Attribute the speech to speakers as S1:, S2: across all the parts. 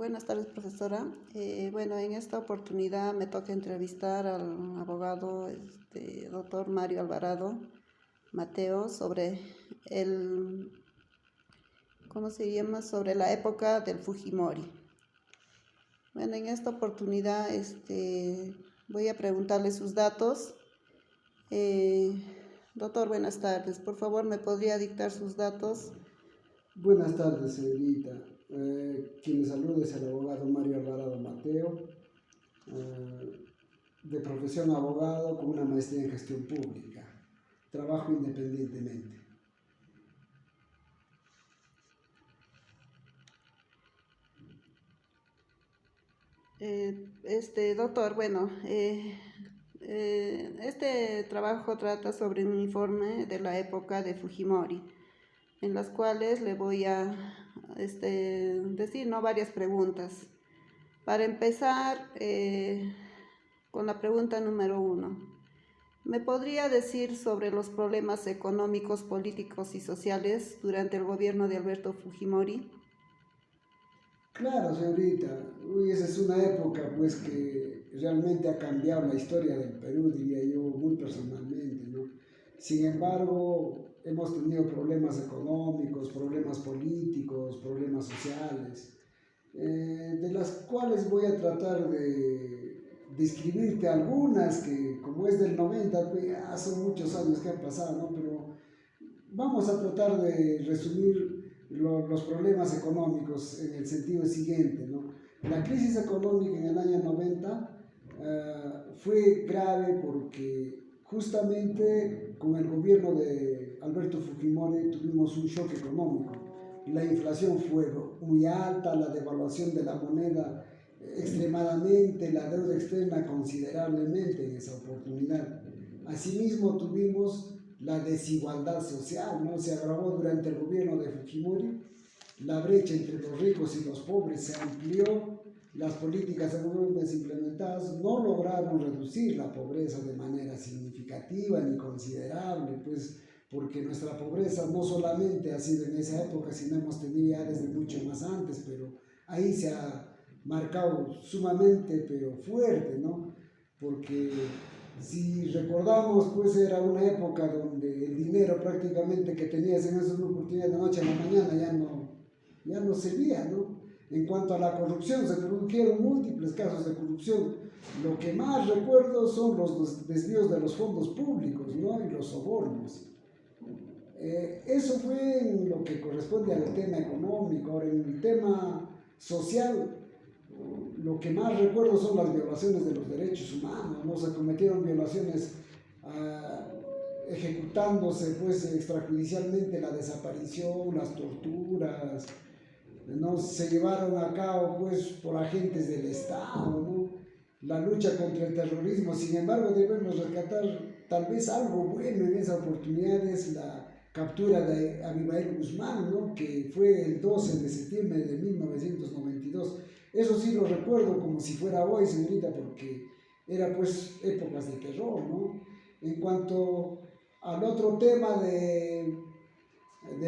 S1: Buenas tardes, profesora. Bueno, en esta oportunidad me toca entrevistar al abogado, doctor Mario Alvarado Mateo, sobre el, ¿cómo se llama? Sobre la época del Fujimori. Bueno, en esta oportunidad, voy a preguntarle sus datos. Eh, Doctor, buenas tardes. Por favor, ¿me podría dictar sus datos?
S2: Buenas tardes, señorita. Quien le saluda es el abogado Mario Alvarado Mateo, de profesión abogado con una maestría en gestión pública. Trabajo independientemente.
S1: Doctor, bueno, este trabajo trata sobre un informe de la época de Fujimori, en las cuales le voy a decir, ¿no?, varias preguntas. Para empezar, con la pregunta número 1, ¿me podría decir sobre los problemas económicos, políticos y sociales durante el gobierno de Alberto Fujimori?
S2: Claro, señorita. Esa es una época pues que realmente ha cambiado la historia del Perú, diría yo, muy personalmente, ¿no? Sin embargo, hemos tenido problemas económicos, problemas políticos, problemas sociales, de las cuales voy a tratar de describirte algunas que, como es del 90, pues, ya son muchos años que han pasado, ¿no? Pero vamos a tratar de resumir los problemas económicos en el sentido siguiente, ¿no? La crisis económica en el año 90 fue grave porque justamente con el gobierno de Alberto Fujimori tuvimos un shock económico. La inflación fue muy alta, la devaluación de la moneda extremadamente, la deuda externa considerablemente en esa oportunidad. Asimismo tuvimos la desigualdad social, ¿no? Se agravó durante el gobierno de Fujimori, la brecha entre los ricos y los pobres se amplió, las políticas económicas implementadas no lograron reducir la pobreza de manera significativa ni considerable, pues porque nuestra pobreza no solamente ha sido en esa época, sino hemos tenido ya desde mucho más antes, pero ahí se ha marcado sumamente, pero fuerte, ¿no? Porque si recordamos, pues era una época donde el dinero prácticamente que tenías en esas oportunidades de noche a la mañana ya no servía, ¿no? En cuanto a la corrupción, se produjeron múltiples casos de corrupción. Lo que más recuerdo son los desvíos de los fondos públicos, ¿no? Y los sobornos. Eso fue en lo que corresponde al tema económico. Ahora, en el tema social, lo que más recuerdo son las violaciones de los derechos humanos, ¿no? Se cometieron violaciones ejecutándose pues extrajudicialmente la desaparición, las torturas, ¿no? Se llevaron a cabo pues por agentes del Estado, ¿no? La lucha contra el terrorismo. Sin embargo, debemos rescatar tal vez algo bueno en esa oportunidad, es la captura de Abimael Guzmán, ¿no? Que fue el 12 de septiembre de 1992. Eso sí lo recuerdo como si fuera hoy, señorita, porque era pues épocas de terror, ¿no? En cuanto al otro tema de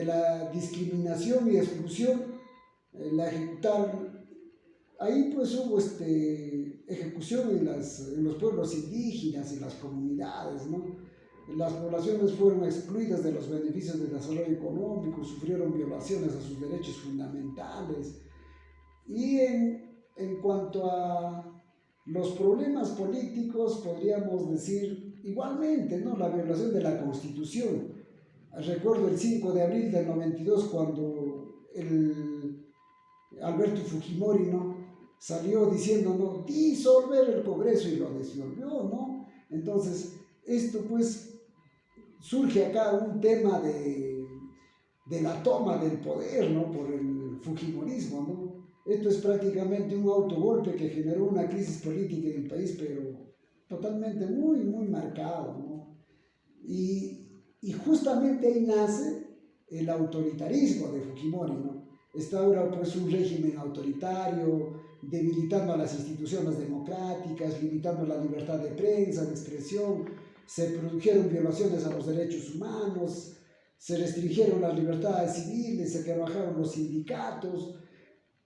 S2: la discriminación y exclusión, la ejecutaron, ahí pues hubo ejecución en los pueblos indígenas y las comunidades, ¿no? Las poblaciones fueron excluidas de los beneficios del desarrollo económico, sufrieron violaciones a sus derechos fundamentales. Y en cuanto a los problemas políticos, podríamos decir igualmente, ¿no? La violación de la Constitución. Recuerdo el 5 de abril del 92 cuando Alberto Fujimori, ¿no?, salió diciendo, ¿no?, disolver el Congreso, y lo disolvió, ¿no? Entonces, esto pues surge acá un tema de la toma del poder, ¿no?, por el Fujimorismo, ¿no? Esto es prácticamente un autogolpe que generó una crisis política en el país, pero totalmente muy marcado, ¿no? Y justamente ahí nace el autoritarismo de Fujimori, ¿no? Instaura pues un régimen autoritario, debilitando a las instituciones democráticas, limitando la libertad de prensa, de expresión. Se produjeron violaciones a los derechos humanos, se restringieron las libertades civiles, se rebajaron los sindicatos.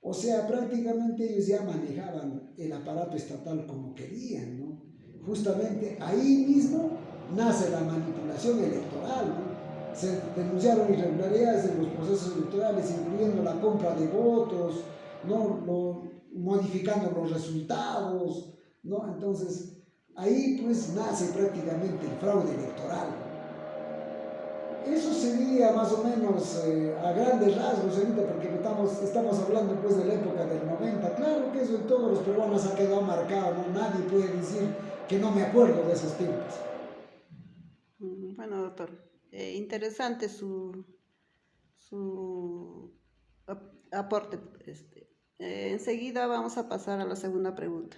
S2: O sea, prácticamente ellos ya manejaban el aparato estatal como querían, ¿no? Justamente ahí mismo nace la manipulación electoral, ¿no? Se denunciaron irregularidades en los procesos electorales, incluyendo la compra de votos, ¿no? Modificando los resultados, ¿no? Entonces, ahí pues nace prácticamente el fraude electoral. Eso sería más o menos a grandes rasgos ahorita, porque estamos hablando pues de la época del 90. Claro que eso en todos los peruanos ha quedado marcado, ¿no? Nadie puede decir que no me acuerdo de esos tiempos.
S1: Bueno, doctor, interesante su aporte. Enseguida vamos a pasar a la segunda pregunta.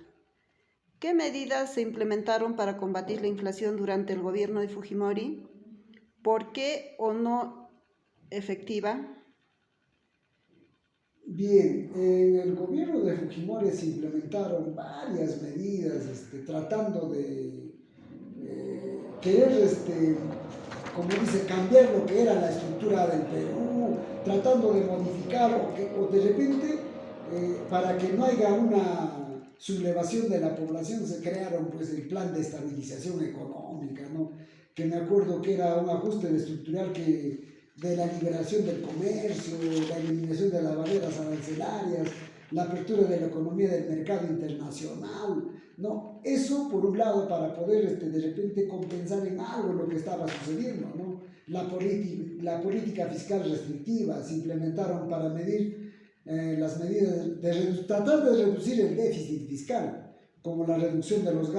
S1: ¿Qué medidas se implementaron para combatir la inflación durante el gobierno de Fujimori? ¿Por qué o no efectiva?
S2: Bien, en el gobierno de Fujimori se implementaron varias medidas tratando de querer, como dice, cambiar lo que era la estructura del Perú, tratando de modificar o de repente, para que no haya una sublevación de la población, se crearon pues el plan de estabilización económica, ¿no? Que me acuerdo que era un ajuste estructural de la liberación del comercio, la eliminación de las barreras arancelarias, la apertura de la economía del mercado internacional, ¿no? Eso por un lado para poder de repente compensar en algo lo que estaba sucediendo, ¿no? La política fiscal restrictiva se implementaron para medir las medidas, tratar de reducir el déficit fiscal, como la reducción de los gastos